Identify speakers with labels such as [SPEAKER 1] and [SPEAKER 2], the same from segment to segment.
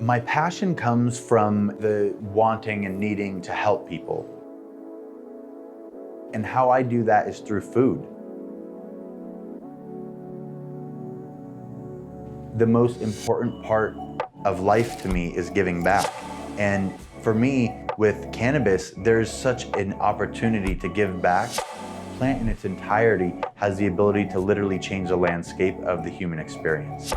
[SPEAKER 1] My passion comes from the wanting and needing to help people. And how I do that is through food. The most important part of life to me is giving back. And for me, with cannabis, there's such an opportunity to give back. The plant in its entirety has the ability to literally change the landscape of the human experience.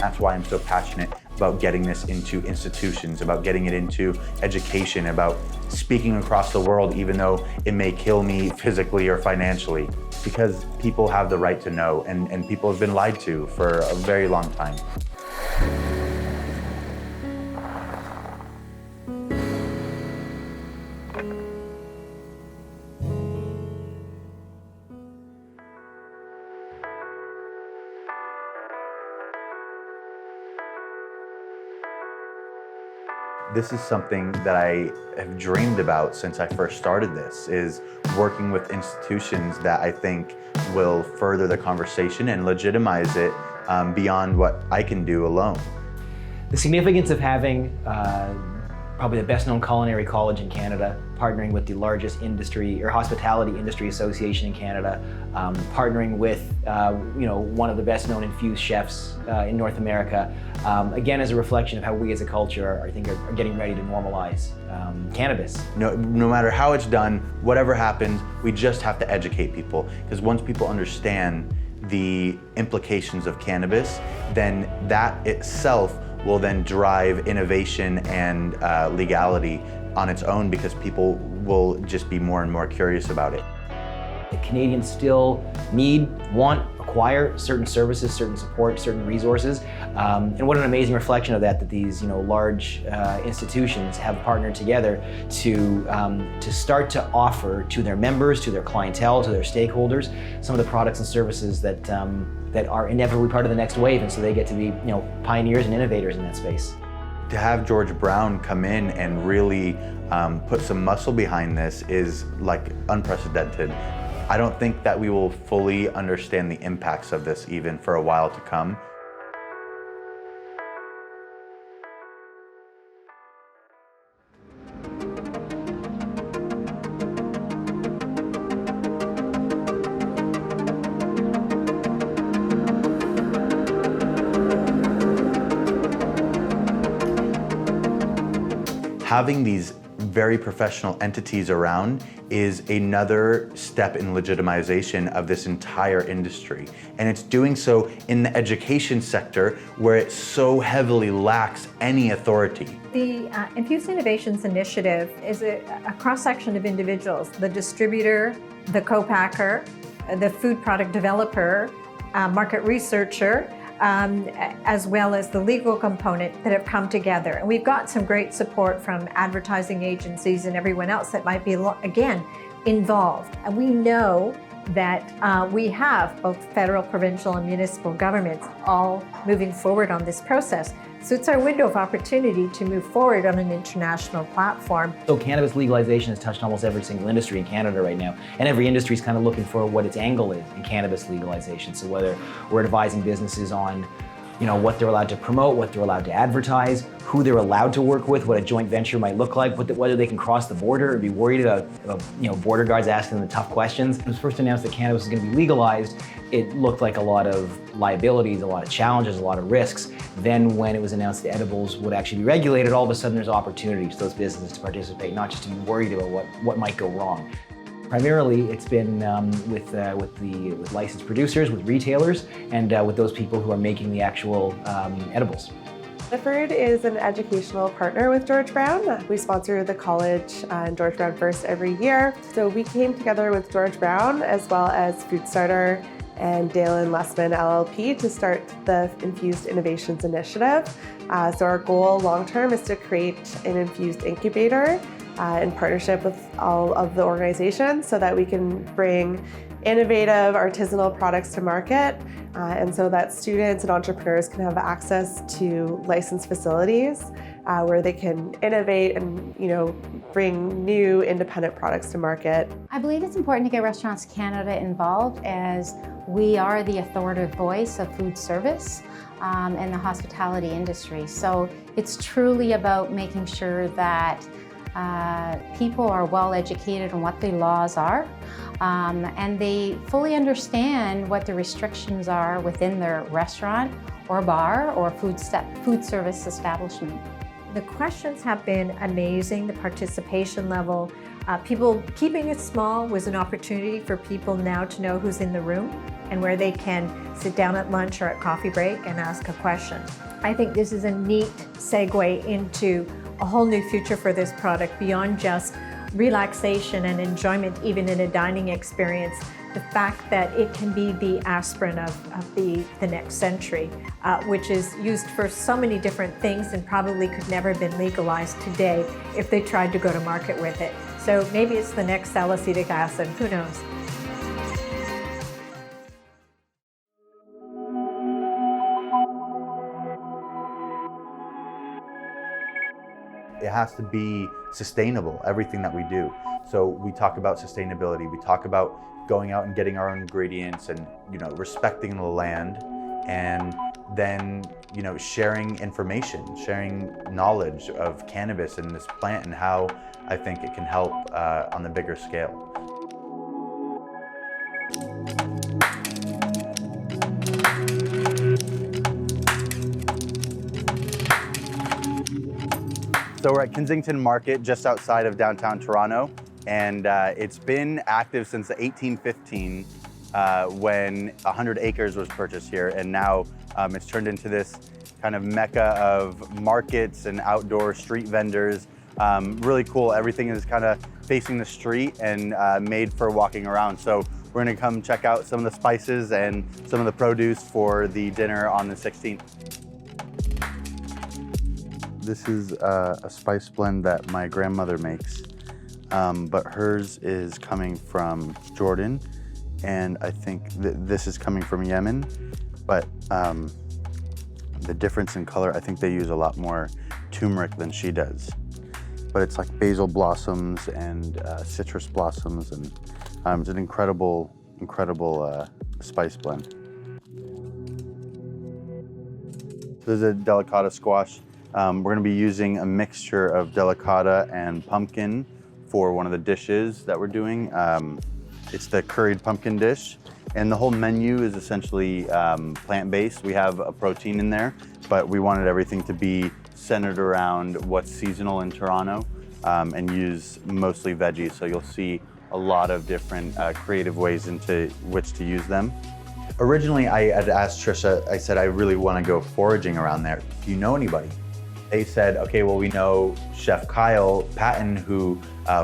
[SPEAKER 1] That's why I'm so passionate about getting this into institutions, about getting it into education, about speaking across the world, even though it may kill me physically or financially, because people have the right to know, and people have been lied to for a very long time. This is something that I have dreamed about since I first started this, is working with institutions that I think will further the conversation and legitimize it beyond what I can do alone.
[SPEAKER 2] The significance of having probably the best known culinary college in Canada, partnering with the largest industry or hospitality industry association in Canada, partnering with one of the best known infused chefs in North America, again is a reflection of how we as a culture I think are getting ready to normalize cannabis.
[SPEAKER 1] No matter how it's done, whatever happens, we just have to educate people, because once people understand the implications of cannabis, then that itself will then drive innovation and legality on its own, because people will just be more and more curious about it.
[SPEAKER 2] The Canadians still need, want, acquire certain services, certain support, certain resources. And what an amazing reflection of that these large institutions have partnered together to start to offer to their members, to their clientele, to their stakeholders, some of the products and services that are inevitably part of the next wave, and so they get to be pioneers and innovators in that space.
[SPEAKER 1] To have George Brown come in and really put some muscle behind this is like unprecedented. I don't think that we will fully understand the impacts of this even for a while to come. Having these very professional entities around is another step in legitimization of this entire industry. And it's doing so in the education sector, where it so heavily lacks any authority.
[SPEAKER 3] The Infused Innovations Initiative is a cross-section of individuals: the distributor, the co-packer, the food product developer, market researcher, as well as the legal component that have come together. And we've got some great support from advertising agencies and everyone else that might be, again, involved. And we know that we have both federal, provincial, and municipal governments all moving forward on this process. So it's our window of opportunity to move forward on an international platform.
[SPEAKER 2] So cannabis legalization has touched almost every single industry in Canada right now, and every industry is kind of looking for what its angle is in cannabis legalization. So whether we're advising businesses on what they're allowed to promote, what they're allowed to advertise, who they're allowed to work with, what a joint venture might look like, whether they can cross the border or be worried about border guards asking them the tough questions. When it was first announced that cannabis was going to be legalized, it looked like a lot of liabilities, a lot of challenges, a lot of risks. Then when it was announced that edibles would actually be regulated, all of a sudden there's opportunities for those businesses to participate, not just to be worried about what might go wrong. Primarily, it's been with licensed producers, with retailers, and with those people who are making the actual edibles.
[SPEAKER 4] Clifford is an educational partner with George Brown. We sponsor the college and George Brown First every year. So we came together with George Brown as well as Food Starter and Dale and Lessman LLP to start the Infused Innovations Initiative. So our goal long-term is to create an infused incubator in partnership with all of the organizations so that we can bring innovative artisanal products to market and so that students and entrepreneurs can have access to licensed facilities where they can innovate and bring new independent products to market.
[SPEAKER 5] I believe it's important to get Restaurants Canada involved, as we are the authoritative voice of food service and the hospitality industry. So it's truly about making sure that people are well educated on what the laws are, and they fully understand what the restrictions are within their restaurant or bar or food service establishment.
[SPEAKER 3] The questions have been amazing, the participation level. People keeping it small was an opportunity for people now to know who's in the room and where they can sit down at lunch or at coffee break and ask a question. I think this is a neat segue into a whole new future for this product beyond just relaxation and enjoyment, even in a dining experience. The fact that it can be the aspirin of the next century, which is used for so many different things and probably could never have been legalized today if they tried to go to market with it. So maybe it's the next salicylic acid, who knows?
[SPEAKER 1] It has to be sustainable, everything that we do. So we talk about sustainability, we talk about going out and getting our own ingredients and respecting the land, and then sharing information, sharing knowledge of cannabis and this plant and how I think it can help on the bigger scale. So we're at Kensington Market, just outside of downtown Toronto, and it's been active since 1815 when 100 acres was purchased here, and now it's turned into this kind of mecca of markets and outdoor street vendors. Really cool. Everything is kind of facing the street and made for walking around. So we're gonna come check out some of the spices and some of the produce for the dinner on the 16th. This is a spice blend that my grandmother makes, but hers is coming from Jordan, and I think this is coming from Yemen, but the difference in color, I think they use a lot more turmeric than she does. But it's like basil blossoms and citrus blossoms, and it's an incredible spice blend. This is a delicata squash. We're gonna be using a mixture of delicata and pumpkin for one of the dishes that we're doing. It's the curried pumpkin dish, and the whole menu is essentially plant-based. We have a protein in there, but we wanted everything to be centered around what's seasonal in Toronto and use mostly veggies. So you'll see a lot of different creative ways into which to use them. Originally, I had asked Trisha, I said, I really want to go foraging around there. Do you know anybody? They said, okay, well, we know Chef Kyle Patton, who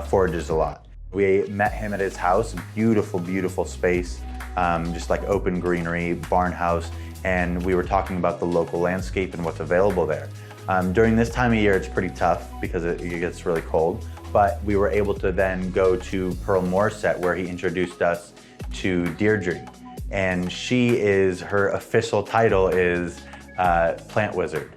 [SPEAKER 1] forages a lot. We met him at his house, beautiful, beautiful space, just like open greenery, barn house, and we were talking about the local landscape and what's available there. During this time of year, it's pretty tough because it gets really cold, but we were able to then go to Pearl Morissette, where he introduced us to Deirdre. And her official title is Plant Wizard.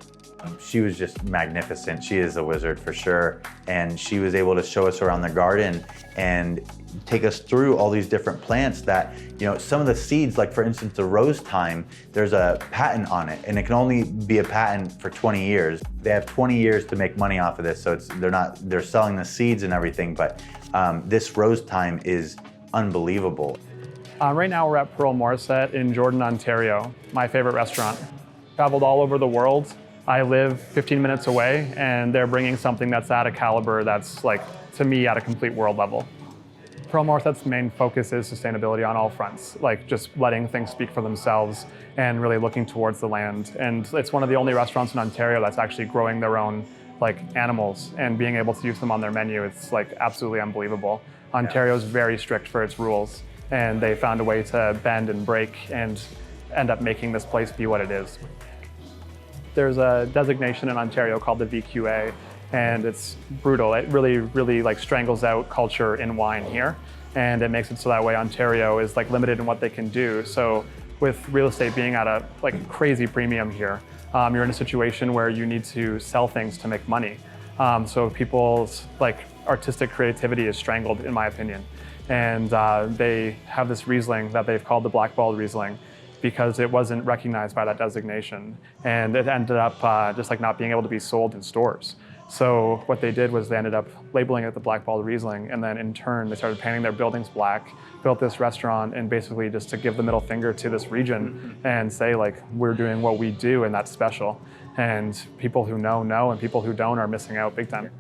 [SPEAKER 1] She was just magnificent. She is a wizard for sure. And she was able to show us around the garden and take us through all these different plants that, some of the seeds, like for instance, the rose thyme, there's a patent on it, and it can only be a patent for 20 years. They have 20 years to make money off of this, so they're selling the seeds and everything, but this rose thyme is unbelievable.
[SPEAKER 6] Right now we're at Pearl Morissette in Jordan, Ontario, my favorite restaurant. Traveled all over the world. I live 15 minutes away, and they're bringing something that's at a caliber that's, like, to me, at a complete world level. Pearl Morissette's main focus is sustainability on all fronts, like just letting things speak for themselves and really looking towards the land. And it's one of the only restaurants in Ontario that's actually growing their own animals and being able to use them on their menu. It's absolutely unbelievable. Ontario's very strict for its rules, and they found a way to bend and break and end up making this place be what it is. There's a designation in Ontario called the VQA, and it's brutal. It really strangles out culture in wine here, and it makes it so that way Ontario is limited in what they can do. So with real estate being at a crazy premium here, you're in a situation where you need to sell things to make money. So people's artistic creativity is strangled, in my opinion. And they have this Riesling that they've called the blackballed Riesling because it wasn't recognized by that designation. And it ended up just not being able to be sold in stores. So what they did was they ended up labeling it the blackballed Riesling, and then in turn they started painting their buildings black, built this restaurant, and basically just to give the middle finger to this region and say we're doing what we do and that's special. And people who know, and people who don't are missing out big time.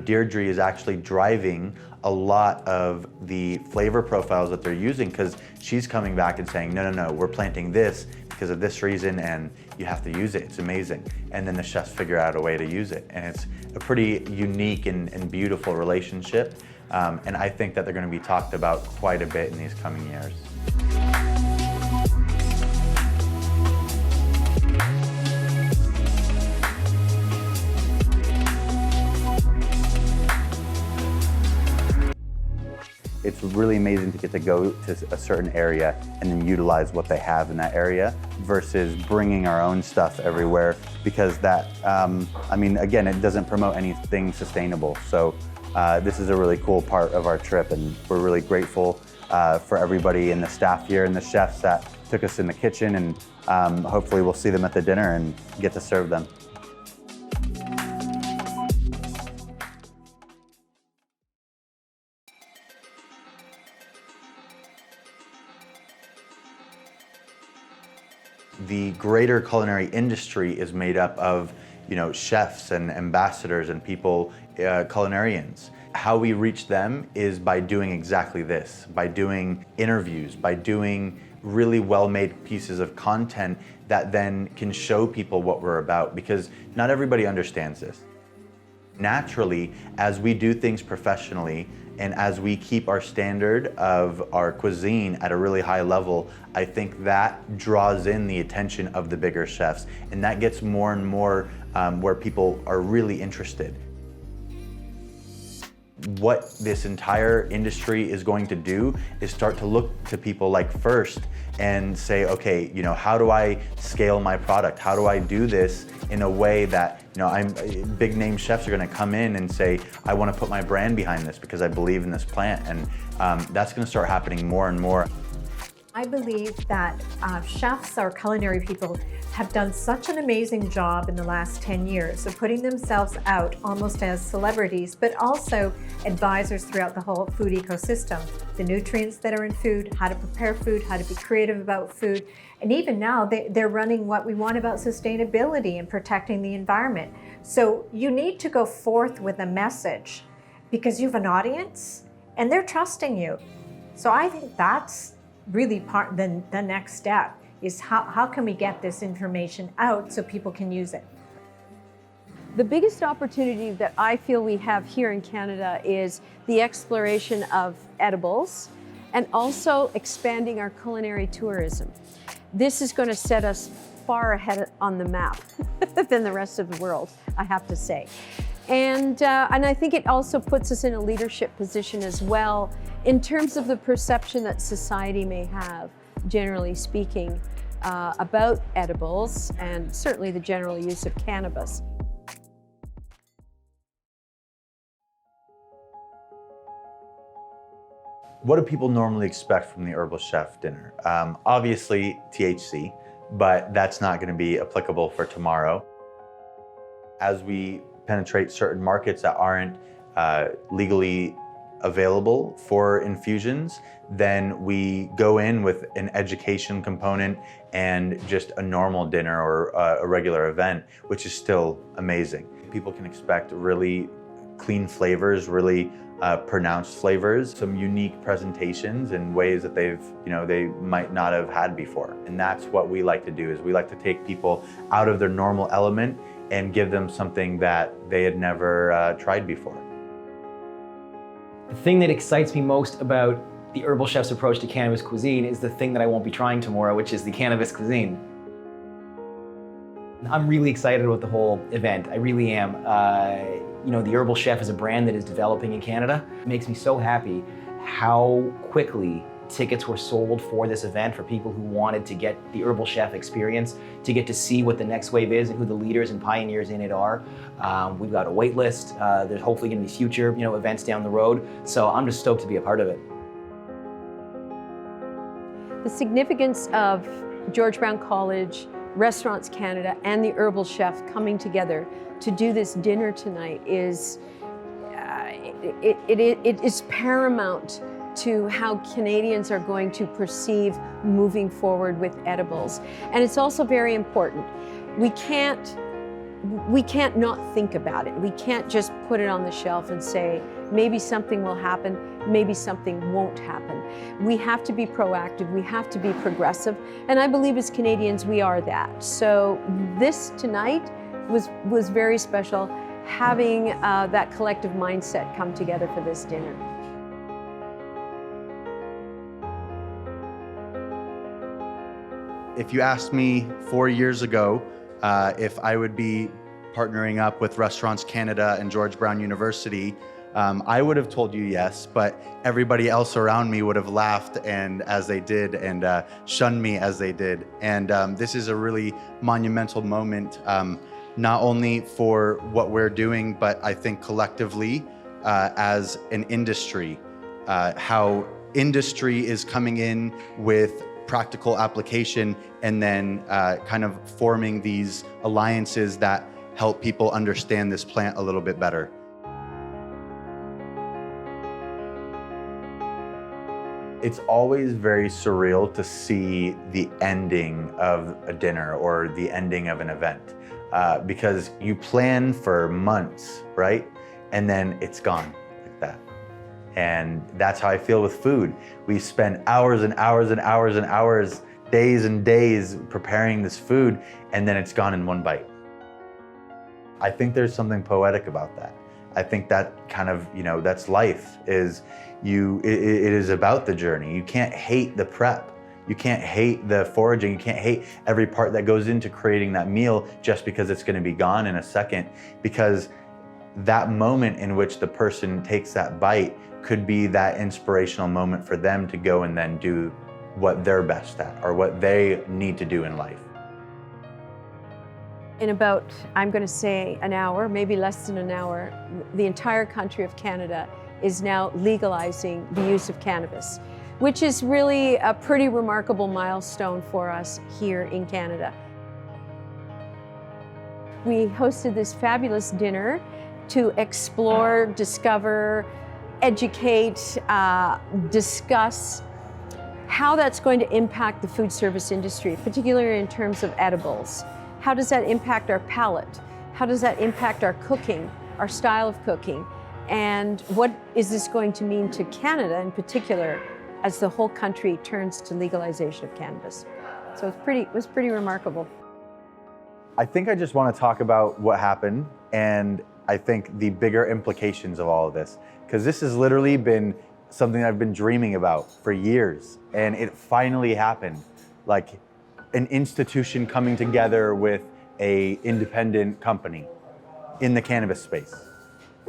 [SPEAKER 1] Deirdre is actually driving a lot of the flavor profiles that they're using because she's coming back and saying, no, we're planting this because of this reason and you have to use it, it's amazing. And then the chefs figure out a way to use it. And it's a pretty unique and beautiful relationship. And I think that they're going to be talked about quite a bit in these coming years. It's really amazing to get to go to a certain area and then utilize what they have in that area versus bringing our own stuff everywhere because that, again, it doesn't promote anything sustainable. So this is a really cool part of our trip and we're really grateful for everybody in the staff here and the chefs that took us in the kitchen and hopefully we'll see them at the dinner and get to serve them. The greater culinary industry is made up of, chefs and ambassadors and people, culinarians. How we reach them is by doing exactly this, by doing interviews, by doing really well-made pieces of content that then can show people what we're about, because not everybody understands this. Naturally, as we do things professionally, and as we keep our standard of our cuisine at a really high level, I think that draws in the attention of the bigger chefs, and that gets more and more where people are really interested. What this entire industry is going to do is start to look to people like First and say, okay, how do I scale my product? How do I do this in a way that, big name chefs are gonna come in and say, I wanna put my brand behind this because I believe in this plant. And that's gonna start happening more and more.
[SPEAKER 3] I believe that chefs or culinary people have done such an amazing job in the last 10 years of putting themselves out almost as celebrities, but also advisors throughout the whole food ecosystem. The nutrients that are in food, how to prepare food, how to be creative about food. And even now, they're running what we want about sustainability and protecting the environment. So you need to go forth with a message because you have an audience and they're trusting you. So I think that's really the next step is how can we get this information out so people can use it.
[SPEAKER 7] The biggest opportunity that I feel we have here in Canada is the exploration of edibles and also expanding our culinary tourism. This is going to set us far ahead on the map than the rest of the world, I have to say. And I think it also puts us in a leadership position as well in terms of the perception that society may have, generally speaking, about edibles and certainly the general use of cannabis.
[SPEAKER 1] What do people normally expect from the Herbal Chef dinner? Obviously THC, but that's not going to be applicable for tomorrow. As we penetrate certain markets that aren't legally available for infusions, then we go in with an education component and just a normal dinner or a regular event, which is still amazing. People can expect really clean flavors, really pronounced flavors, some unique presentations in ways that they might not have had before. And that's what we like to do, is we like to take people out of their normal element and give them something that they had never tried before.
[SPEAKER 2] The thing that excites me most about the Herbal Chef's approach to cannabis cuisine is the thing that I won't be trying tomorrow, which is the cannabis cuisine. I'm really excited about the whole event. I really am. The Herbal Chef is a brand that is developing in Canada. It makes me so happy how quickly tickets were sold for this event for people who wanted to get the Herbal Chef experience, to get to see what the next wave is and who the leaders and pioneers in it are. We've got a wait list. There's hopefully going to be future, events down the road. So I'm just stoked to be a part of it.
[SPEAKER 7] The significance of George Brown College, Restaurants Canada, and the Herbal Chef coming together to do this dinner tonight is it is paramount to how Canadians are going to perceive moving forward with edibles. And it's also very important. We can't not think about it. We can't just put it on the shelf and say, maybe something will happen, maybe something won't happen. We have to be proactive, we have to be progressive, and I believe as Canadians we are that. So this tonight was very special, having that collective mindset come together for this dinner.
[SPEAKER 1] If you asked me 4 years ago if I would be partnering up with Restaurants Canada and George Brown University, I would have told you yes, but everybody else around me would have laughed as they did and shunned me as they did. And this is a really monumental moment, not only for what we're doing, but I think collectively as an industry, how industry is coming in with practical application and then kind of forming these alliances that help people understand this plant a little bit better. It's always very surreal to see the ending of a dinner or the ending of an event because you plan for months, right? And then it's gone like that. And that's how I feel with food. We spend hours and hours and hours and hours, days and days preparing this food, and then it's gone in one bite. I think there's something poetic about that. I think that kind of, that's life, it is about the journey. You can't hate the prep. You can't hate the foraging. You can't hate every part that goes into creating that meal just because it's gonna be gone in a second, because that moment in which the person takes that bite could be that inspirational moment for them to go and then do what they're best at or what they need to do in life.
[SPEAKER 7] In about, I'm going to say an hour, maybe less than an hour, the entire country of Canada is now legalizing the use of cannabis, which is really a pretty remarkable milestone for us here in Canada. We hosted this fabulous dinner to explore, discover, educate, discuss how that's going to impact the food service industry, particularly in terms of edibles. How does that impact our palate? How does that impact our cooking, our style of cooking? And what is this going to mean to Canada in particular as the whole country turns to legalization of cannabis? So it was pretty remarkable.
[SPEAKER 1] I think I just want to talk about what happened and I think the bigger implications of all of this, because this has literally been something I've been dreaming about for years, and it finally happened. Like an institution coming together with an independent company in the cannabis space.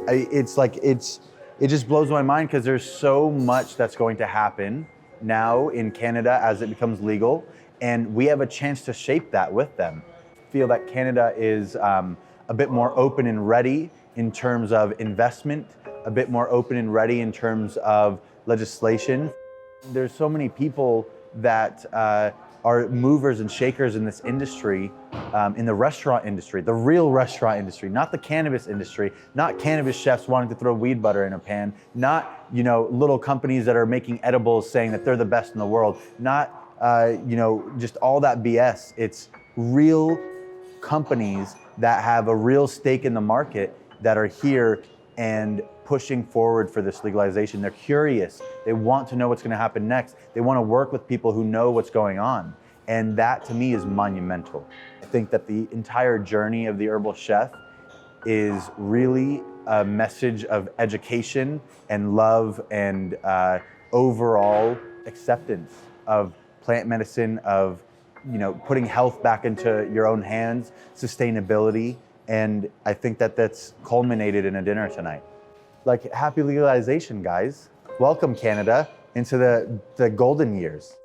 [SPEAKER 1] It just blows my mind because there's so much that's going to happen now in Canada as it becomes legal, and we have a chance to shape that with them. I feel that Canada is a bit more open and ready in terms of investment, a bit more open and ready in terms of legislation. There's so many people that are movers and shakers in this industry, in the restaurant industry, the real restaurant industry, not the cannabis industry, not cannabis chefs wanting to throw weed butter in a pan, not little companies that are making edibles saying that they're the best in the world, not just all that BS. It's real companies that have a real stake in the market that are here and pushing forward for this legalization. They're curious. They want to know what's going to happen next. They want to work with people who know what's going on. And that to me is monumental. I think that the entire journey of the Herbal Chef is really a message of education and love and overall acceptance of plant medicine, of putting health back into your own hands, sustainability. And I think that that's culminated in a dinner tonight. Like, happy legalization, guys. Welcome, Canada. into the golden years.